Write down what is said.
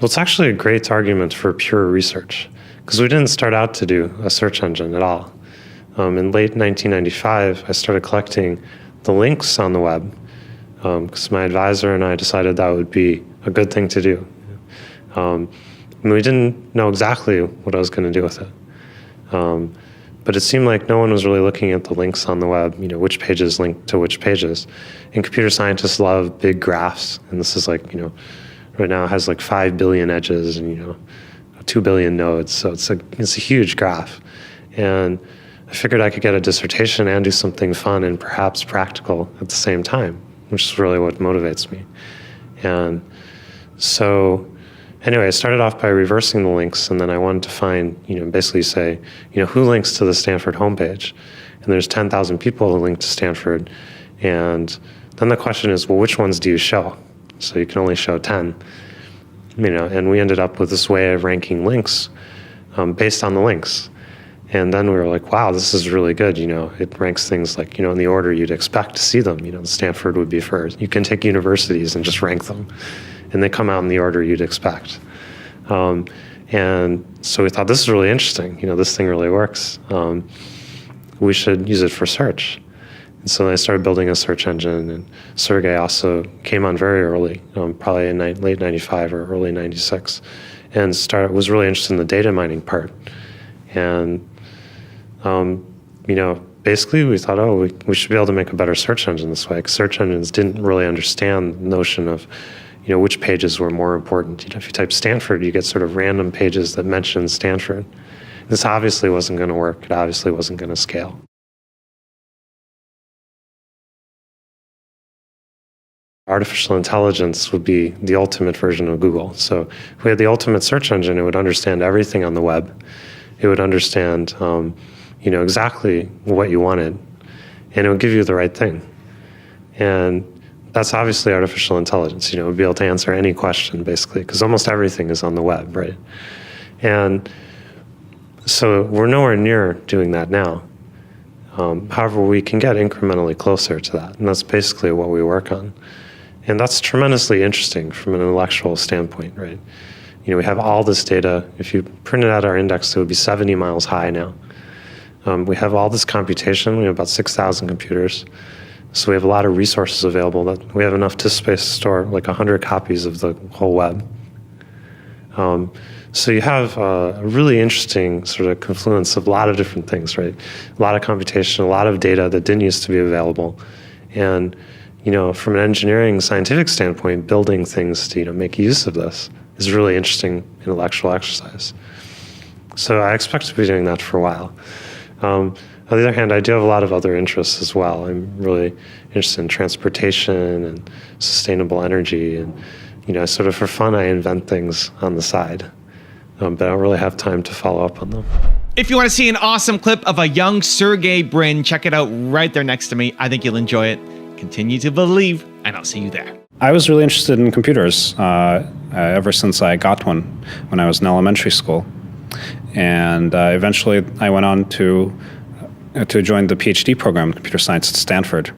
Well, it's actually a great argument for pure research, because we didn't start out to do a search engine at all. In late 1995, I started collecting the links on the web, because my advisor and I decided that would be a good thing to do. And we didn't know exactly what I was going to do with it. But it seemed like no one was really looking at the links on the web, which pages link to which pages. And computer scientists love big graphs, and this is like, right now it has like 5 billion edges and 2 billion nodes, so it's a huge graph. And I figured I could get a dissertation and do something fun and perhaps practical at the same time, which is really what motivates me. And so anyway, I started off by reversing the links, and then I wanted to find, basically say, who links to the Stanford homepage? And there's 10,000 people who link to Stanford. And then the question is, well, which ones do you show? So you can only show 10. And we ended up with this way of ranking links based on the links. And then we were like, wow, this is really good. It ranks things like, in the order you'd expect to see them. Stanford would be first. You can take universities and just rank them, and they come out in the order you'd expect. And so we thought, this is really interesting. This thing really works. We should use it for search. And so I started building a search engine, and Sergey also came on very early, probably in late 95 or early 96, and was really interested in the data mining part. And basically we thought, we should be able to make a better search engine this way, because search engines didn't really understand the notion of which pages were more important. If you type Stanford, you get sort of random pages that mention Stanford. This obviously wasn't going to work. It obviously wasn't going to scale. Artificial intelligence would be the ultimate version of Google. So if we had the ultimate search engine, it would understand everything on the web. It would understand, exactly what you wanted, and it would give you the right thing. And that's obviously artificial intelligence. It would be able to answer any question, basically, because almost everything is on the web, right? And so we're nowhere near doing that now. However, we can get incrementally closer to that, and that's basically what we work on. And that's tremendously interesting from an intellectual standpoint, right? We have all this data. If you printed out our index, it would be 70 miles high now. We have all this computation. We have about 6,000 computers. So we have a lot of resources available. That we have enough disk space to store like 100 copies of the whole web. So you have a really interesting sort of confluence of a lot of different things, right? A lot of computation, a lot of data that didn't used to be available. And from an engineering scientific standpoint, building things to make use of this is a really interesting intellectual exercise. So I expect to be doing that for a while. On the other hand, I do have a lot of other interests as well. I'm really interested in transportation and sustainable energy, and sort of for fun, I invent things on the side, but I don't really have time to follow up on them. If you want to see an awesome clip of a young Sergey Brin, check it out right there next to me. I think you'll enjoy it. Continue to believe, and I'll see you there. I was really interested in computers ever since I got one when I was in elementary school. And eventually I went on to join the PhD program in computer science at Stanford.